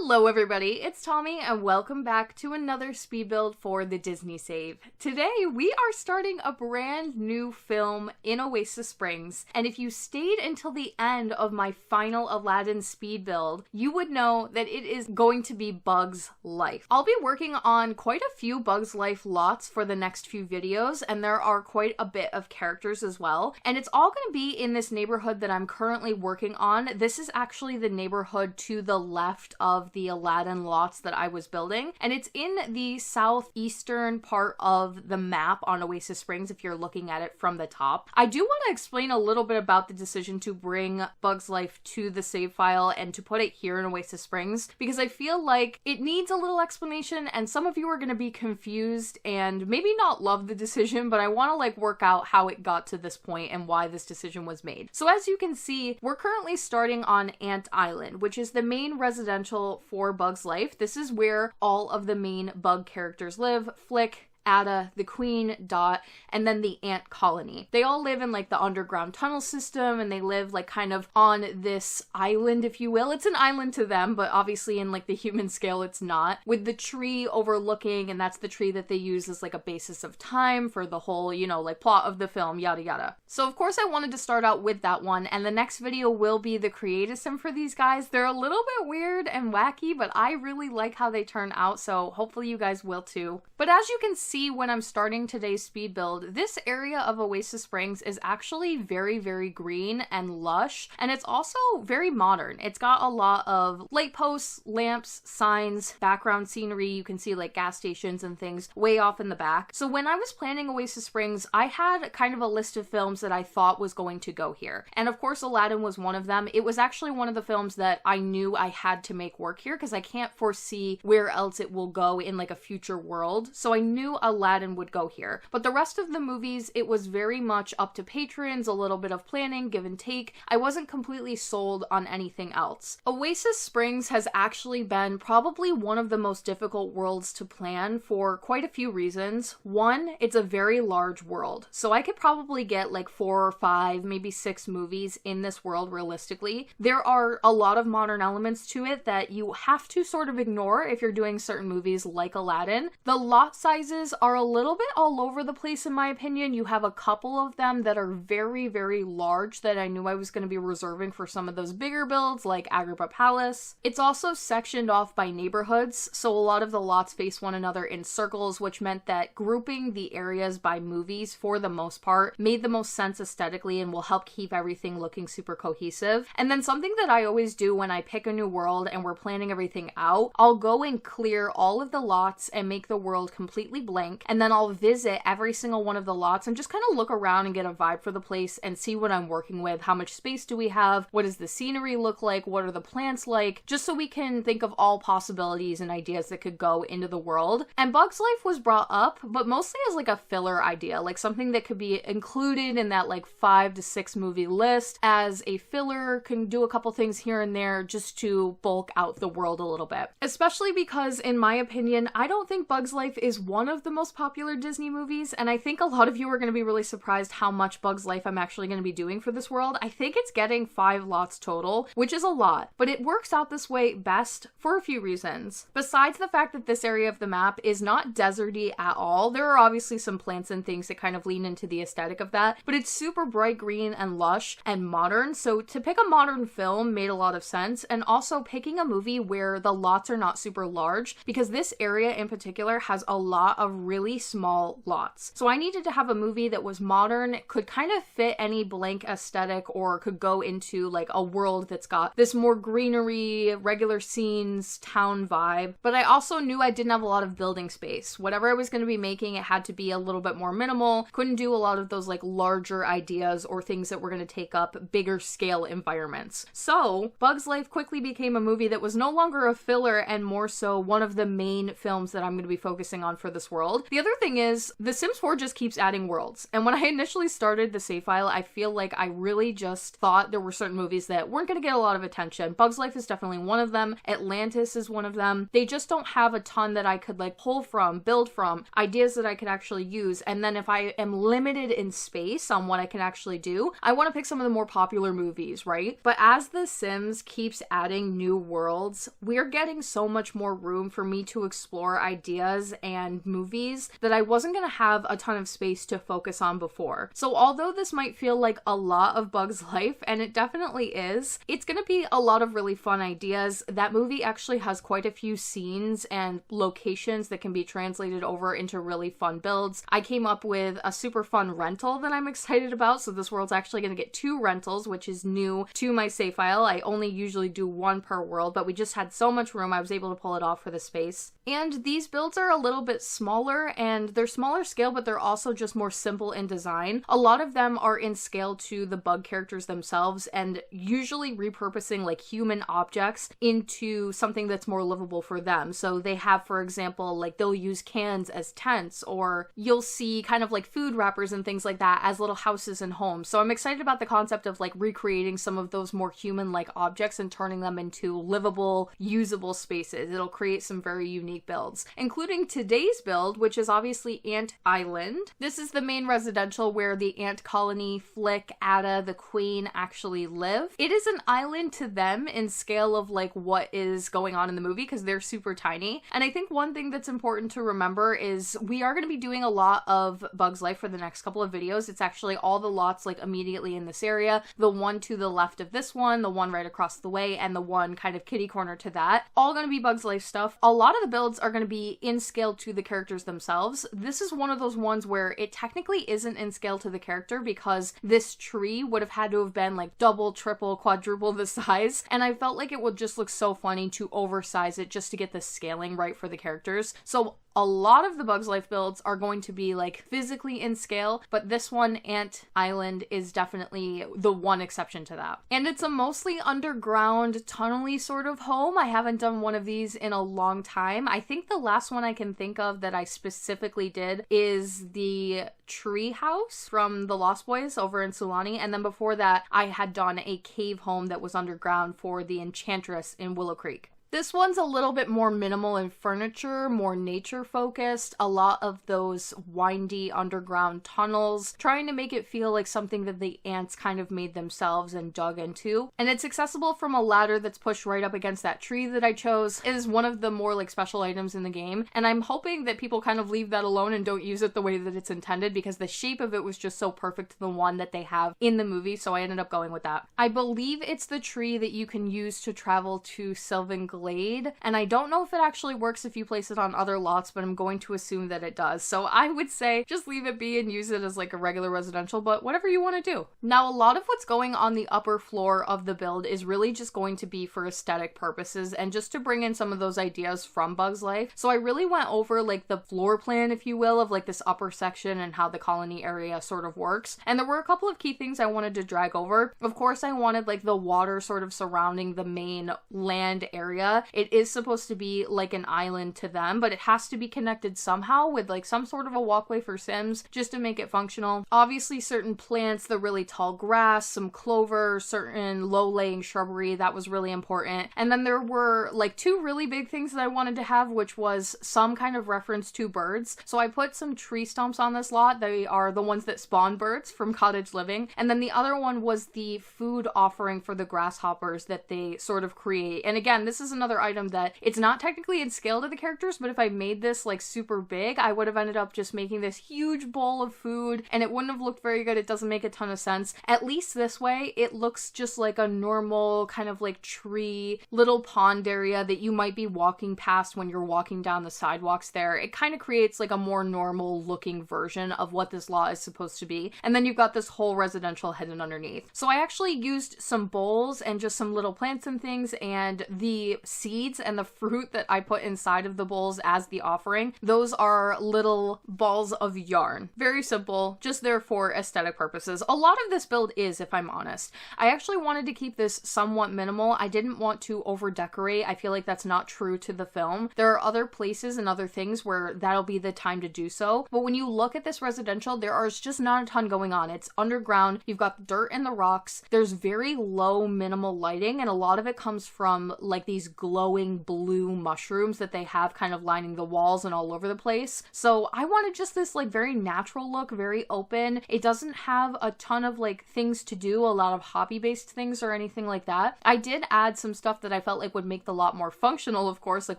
Hello everybody, it's Tommy and welcome back to another speed build for the Disney Save. Today we are starting a brand new film in Oasis Springs, and if you stayed until the end of my final Aladdin speed build, you would know that it is going to be Bugs Life. I'll be working on quite a few Bugs Life lots for the next few videos, and there are quite a bit of characters as well, and it's all going to be in this neighborhood that I'm currently working on. This is actually the neighborhood to the left of the Aladdin lots that I was building, and it's in the southeastern part of the map on Oasis Springs if you're looking at it from the top. I do want to explain a little bit about the decision to bring Bugs Life to the save file and to put it here in Oasis Springs, because I feel like it needs a little explanation and some of you are going to be confused and maybe not love the decision, but I want to work out how it got to this point and why this decision was made. So as you can see, we're currently starting on Ant Island, which is the main residential for Bugs Life. This is where all of the main bug characters live. Flick, Ada, the Queen, Dot, and then the ant colony. They all live in the underground tunnel system, and they live kind of on this island, if you will. It's an island to them, but obviously in the human scale it's not. With the tree overlooking, and that's the tree that they use as a basis of time for the whole, plot of the film, yada yada. So of course I wanted to start out with that one, and the next video will be the creative sim for these guys. They're a little bit weird and wacky, but I really like how they turn out, so hopefully you guys will too. But as you can see when I'm starting today's speed build, this area of Oasis Springs is actually very, very green and lush, and it's also very modern. It's got a lot of light posts, lamps, signs, background scenery. You can see gas stations and things way off in the back. So when I was planning Oasis Springs, I had kind of a list of films that I thought was going to go here. And of course, Aladdin was one of them. It was actually one of the films that I knew I had to make work here because I can't foresee where else it will go in a future world. So I knew Aladdin would go here. But the rest of the movies, it was very much up to patrons, a little bit of planning, give and take. I wasn't completely sold on anything else. Oasis Springs has actually been probably one of the most difficult worlds to plan for quite a few reasons. One, it's a very large world. So I could probably get 4 or 5, maybe 6 movies in this world realistically. There are a lot of modern elements to it that you have to sort of ignore if you're doing certain movies like Aladdin. The lot sizes are a little bit all over the place in my opinion. You have a couple of them that are very, very large that I knew I was going to be reserving for some of those bigger builds like Agrabah Palace. It's also sectioned off by neighborhoods, so a lot of the lots face one another in circles, which meant that grouping the areas by movies for the most part made the most sense aesthetically and will help keep everything looking super cohesive. And then something that I always do when I pick a new world and we're planning everything out, I'll go and clear all of the lots and make the world completely blank, and then I'll visit every single one of the lots and just kind of look around and get a vibe for the place and see what I'm working with. How much space do we have? What does the scenery look like? What are the plants like? Just so we can think of all possibilities and ideas that could go into the world. And Bugs Life was brought up, but mostly as a filler idea, something that could be included in that 5 to 6 movie list as a filler, can do a couple things here and there just to bulk out the world a little bit. Especially because, in my opinion, I don't think Bugs Life is one of the most popular Disney movies, and I think a lot of you are going to be really surprised how much Bugs Life I'm actually going to be doing for this world. I think it's getting 5 lots total, which is a lot, but it works out this way best for a few reasons. Besides the fact that this area of the map is not deserty at all, there are obviously some plants and things that kind of lean into the aesthetic of that, but it's super bright green and lush and modern, so to pick a modern film made a lot of sense, and also picking a movie where the lots are not super large, because this area in particular has a lot of really small lots. So I needed to have a movie that was modern, could kind of fit any blank aesthetic, or could go into a world that's got this more greenery, regular scenes, town vibe. But I also knew I didn't have a lot of building space. Whatever I was going to be making, it had to be a little bit more minimal. Couldn't do a lot of those larger ideas or things that were going to take up bigger scale environments. So Bugs Life quickly became a movie that was no longer a filler and more so one of the main films that I'm going to be focusing on for this world. world. The other thing is, The Sims 4 just keeps adding worlds. And when I initially started the save file, I feel like I really just thought there were certain movies that weren't going to get a lot of attention. Bugs Life is definitely one of them. Atlantis is one of them. They just don't have a ton that I could like pull from, build from, ideas that I could actually use. And then if I am limited in space on what I can actually do, I want to pick some of the more popular movies, right? But as The Sims keeps adding new worlds, we're getting so much more room for me to explore ideas and movies that I wasn't going to have a ton of space to focus on before. So although this might feel like a lot of Bugs Life, and it definitely is, it's going to be a lot of really fun ideas. That movie actually has quite a few scenes and locations that can be translated over into really fun builds. I came up with a super fun rental that I'm excited about, so this world's actually going to get 2 rentals, which is new to my save file. I only usually do 1 per world, but we just had so much room I was able to pull it off for the space. And these builds are a little bit smaller, and they're smaller scale, but they're also just more simple in design. A lot of them are in scale to the bug characters themselves, and usually repurposing like human objects into something that's more livable for them. So they have, for example, like they'll use cans as tents, or you'll see kind of like food wrappers and things like that as little houses and homes. So I'm excited about the concept of like recreating some of those more human-like objects and turning them into livable, usable spaces. It'll create some very unique builds, including today's build, which is obviously Ant Island. This is the main residential where the ant colony, Flick, Ada, the queen actually live. It is an island to them in scale of like what is going on in the movie because they're super tiny. And I think one thing that's important to remember is we are going to be doing a lot of Bugs Life for the next couple of videos. It's actually all the lots like immediately in this area, the one to the left of this one, the one right across the way, and the one kind of kitty corner to that. All going to be Bugs Life stuff. A lot of the builds are going to be in scale to the characters themselves. This is one of those ones where it technically isn't in scale to the character because this tree would have had to have been like double, triple, quadruple the size, and I felt like it would just look so funny to oversize it just to get the scaling right for the characters. So a lot of the Bugs Life builds are going to be like physically in scale, but this one, Ant Island, is definitely the one exception to that. And it's a mostly underground, tunnely sort of home. I haven't done one of these in a long time. I think the last one I can think of that I specifically did is the tree house from the Lost Boys over in Sulani, and then before that I had done a cave home that was underground for the Enchantress in Willow Creek. This one's a little bit more minimal in furniture, more nature focused, a lot of those windy underground tunnels, trying to make it feel like something that the ants kind of made themselves and dug into. And it's accessible from a ladder that's pushed right up against that tree that I chose. It is one of the more like special items in the game, and I'm hoping that people kind of leave that alone and don't use it the way that it's intended because the shape of it was just so perfect to the one that they have in the movie, so I ended up going with that. I believe it's the tree that you can use to travel to Sylvan Glade, and I don't know if it actually works if you place it on other lots, but I'm going to assume that it does. So I would say just leave it be and use it as like a regular residential, but whatever you want to do. Now, a lot of what's going on the upper floor of the build is really just going to be for aesthetic purposes and just to bring in some of those ideas from Bugs Life. So I really went over like the floor plan, if you will, of like this upper section and how the colony area sort of works. And there were a couple of key things I wanted to drag over. Of course, I wanted like the water sort of surrounding the main land area. It is supposed to be like an island to them, but it has to be connected somehow with like some sort of a walkway for Sims just to make it functional. Obviously, certain plants, the really tall grass, some clover, certain low-laying shrubbery, that was really important. And then there were like 2 really big things that I wanted to have, which was some kind of reference to birds. So I put some tree stumps on this lot. They are the ones that spawn birds from Cottage Living. And then the other one was the food offering for the grasshoppers that they sort of create. And again, this is another item that it's not technically in scale to the characters, but if I made this like super big, I would have ended up just making this huge bowl of food and it wouldn't have looked very good. It doesn't make a ton of sense. At least this way, it looks just like a normal kind of like tree, little pond area that you might be walking past when you're walking down the sidewalks there. It kind of creates like a more normal looking version of what this lot is supposed to be. And then you've got this whole residential hidden underneath. So I actually used some bowls and just some little plants and things, and the seeds and the fruit that I put inside of the bowls as the offering, those are little balls of yarn. Very simple, just there for aesthetic purposes. A lot of this build is, if I'm honest. I actually wanted to keep this somewhat minimal. I didn't want to over decorate. I feel like that's not true to the film. There are other places and other things where that'll be the time to do so. But when you look at this residential, there is just not a ton going on. It's underground. You've got the dirt and the rocks. There's very low minimal lighting, and a lot of it comes from like these glowing blue mushrooms that they have kind of lining the walls and all over the place. So I wanted just this like very natural look, very open. It doesn't have a ton of like things to do, a lot of hobby-based things or anything like that. I did add some stuff that I felt like would make the lot more functional, of course. Like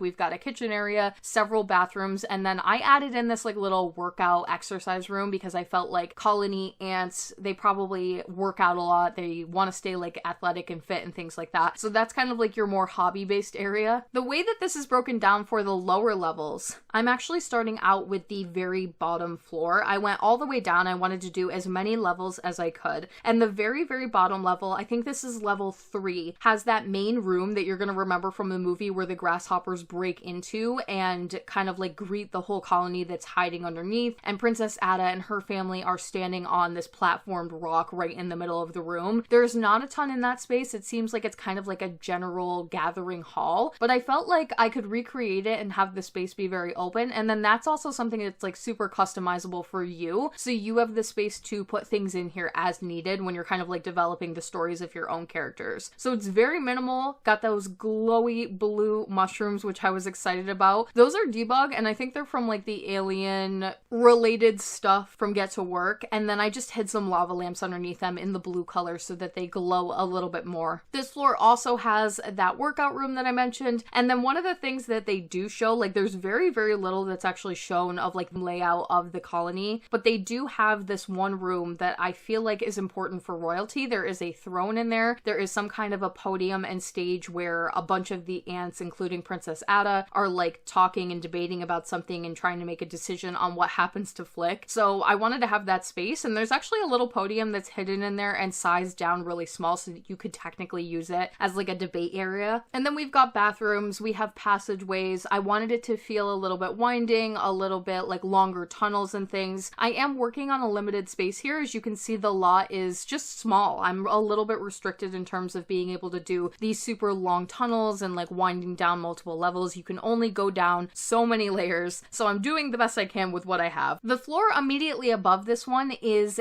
we've got a kitchen area, several bathrooms, and then I added in this like little workout exercise room because I felt like colony ants, they probably work out a lot. They want to stay like athletic and fit and things like that. So that's kind of like your more hobby-based area. The way that this is broken down for the lower levels, I'm actually starting out with the very bottom floor. I went all the way down. I wanted to do as many levels as I could. And the very, very bottom level, I think this is level 3, has that main room that you're going to remember from the movie where the grasshoppers break into and kind of like greet the whole colony that's hiding underneath. And Princess Ada and her family are standing on this platformed rock right in the middle of the room. There's not a ton in that space. It seems like it's kind of like a general gathering hall, but I felt like I could recreate it and have the space be very open. And then that's also something that's like super customizable for you. So you have the space to put things in here as needed when you're kind of like developing the stories of your own characters. So it's very minimal. Got those glowy blue mushrooms, which I was excited about. Those are debug, and I think they're from like the alien related stuff from Get to Work. And then I just hid some lava lamps underneath them in the blue color so that they glow a little bit more. This floor also has that workout room that I mentioned. And then one of the things that they do show, like there's very, very little that's actually shown of like layout of the colony, but they do have this one room that I feel like is important for royalty. There is a throne in there. There is some kind of a podium and stage where a bunch of the ants, including Princess Ada, are like talking and debating about something and trying to make a decision on what happens to Flick. So I wanted to have that space, and there's actually a little podium that's hidden in there and sized down really small so that you could technically use it as like a debate area. And then we've got bathrooms, we have passageways. I wanted it to feel a little bit winding, a little bit like longer tunnels and things. I am working on a limited space here. As you can see, the lot is just small. I'm a little bit restricted in terms of being able to do these super long tunnels and like winding down multiple levels. You can only go down so many layers, so I'm doing the best I can with what I have. The floor immediately above this one is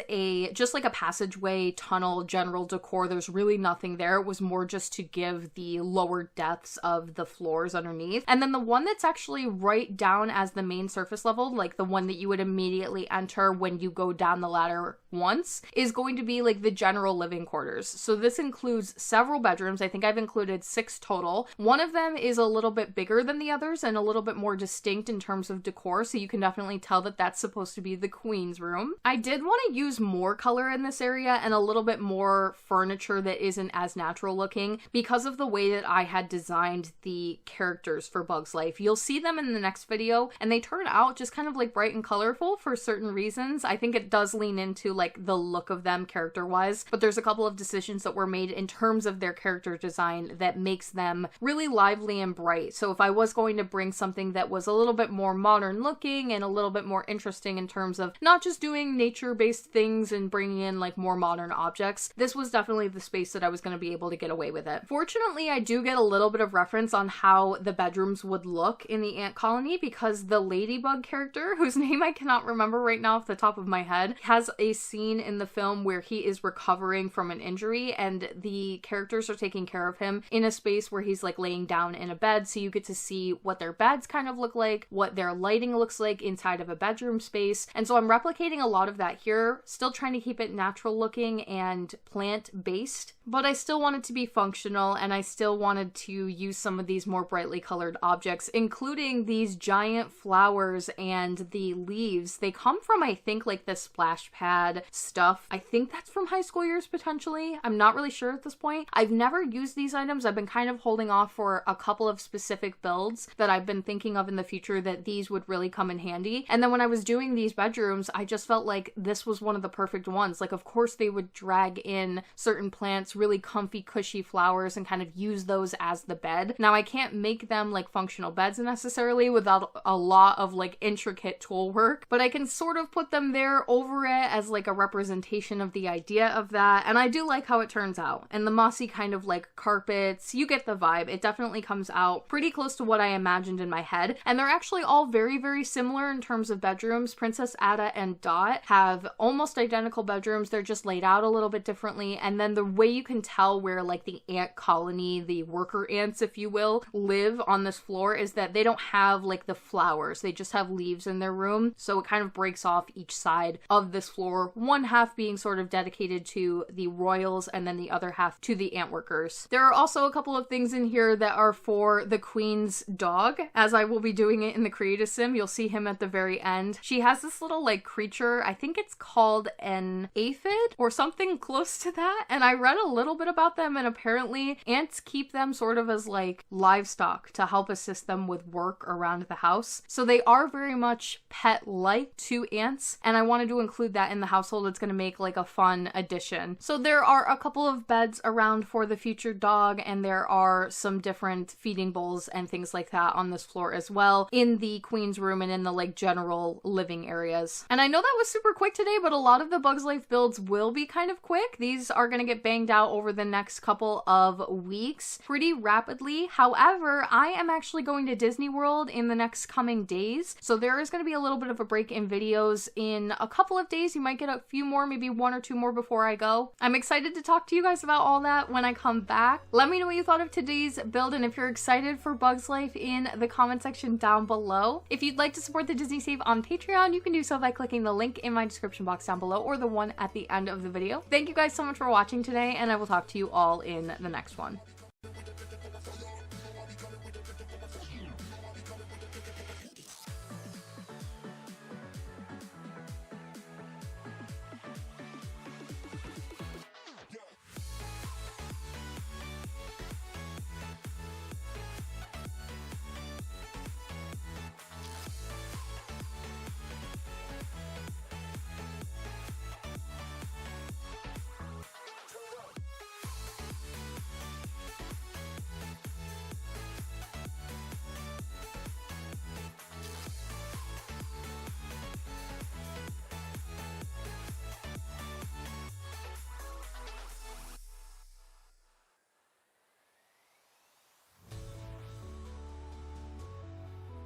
just like a passageway, tunnel, general decor. There's really nothing there. It was more just to give the lower depths of the floors underneath. And then the one that's actually right down as the main surface level, like the one that you would immediately enter when you go down the ladder once, is going to be like the general living quarters. So this includes several bedrooms. I think I've included 6 total. One of them is a little bit bigger than the others and a little bit more distinct in terms of decor, so you can definitely tell that that's supposed to be the queen's room. I did want to use more color in this area and a little bit more furniture that isn't as natural looking because of the way that I had designed the characters for Bug's Life. You'll see them in the next video, and they turn out just kind of like bright and colorful for certain reasons. I think it does lean into like the look of them character-wise, but there's a couple of decisions that were made in terms of their character design that makes them really lively and bright. So if I was going to bring something that was a little bit more modern looking and a little bit more interesting in terms of not just doing nature-based things and bringing in like more modern objects, this was definitely the space that I was going to be able to get away with it. Fortunately, I do get a little bit of reference on how the bedrooms would look in the ant colony because the ladybug character, whose name I cannot remember right now off the top of my head, has a scene in the film where he is recovering from an injury and the characters are taking care of him in a space where he's like laying down in a bed, so you get to see what their beds kind of look like, what their lighting looks like inside of a bedroom space. And so I'm replicating a lot of that here, still trying to keep it natural looking and plant based, but I still wanted to be functional and I still wanted to use some of these more brightly colored objects, including these giant flowers and the leaves. They come from, I think, like the splash pad stuff. I think that's from High School Years potentially. I'm not really sure at this point. I've never used these items. I've been kind of holding off for a couple of specific builds that I've been thinking of in the future that these would really come in handy. And then when I was doing these bedrooms, I just felt like this was one of the perfect ones. Like, of course they would drag in certain plants, really comfy, cushy flowers, and kind of use those as the bed. Now I can't make them like functional beds necessarily without a lot of like intricate tool work, but I can sort of put them there over it as like a representation of the idea of that, and I do like how it turns out. And the mossy kind of like carpets, you get the vibe. It definitely comes out pretty close to what I imagined in my head, and they're actually all very, very similar in terms of bedrooms. Princess Ada and Dot have almost identical bedrooms. They're just laid out a little bit differently, and then the way you can tell where like the ant colony, the worker ants if you will, live on this floor is that they don't have like the flowers. They just have leaves in their room, so it kind of breaks off each side of this floor, one half being sort of dedicated to the royals and then the other half to the ant workers. There are also a couple of things in here that are for the queen's dog, as I will be doing it in the creative sim. You'll see him at the very end. She has this little like creature, I think it's called an aphid or something close to that, and I read a little bit about them, and apparently ants keep them sort of as like livestock to help assist them with work around the house. So they are very much pet-like to ants, and I wanted to include that in the household. It's going to make like a fun addition. So there are a couple of beds around for the future dog, and there are some different feeding bowls and things like that on this floor as well in the queen's room and in the like general living areas. And I know that was super quick today, but a lot of the Bugs Life builds will be kind of quick. These are going to get banged out over the next couple of weeks pretty rapidly. However, I am actually going to Disney World in the next coming days, so there is going to be a little bit of a break in videos in a couple of days. You might get a few more, maybe one or two more before I go. I'm excited to talk to you guys about all that when I come back. Let me know what you thought of today's build, and if you're excited for Bugs Life in the comment section down below. If you'd like to support the Disney Save on Patreon, you can do so by clicking the link in my description box down below or the one at the end of the video. Thank you guys so much for watching today, and I will talk to you all in the next one.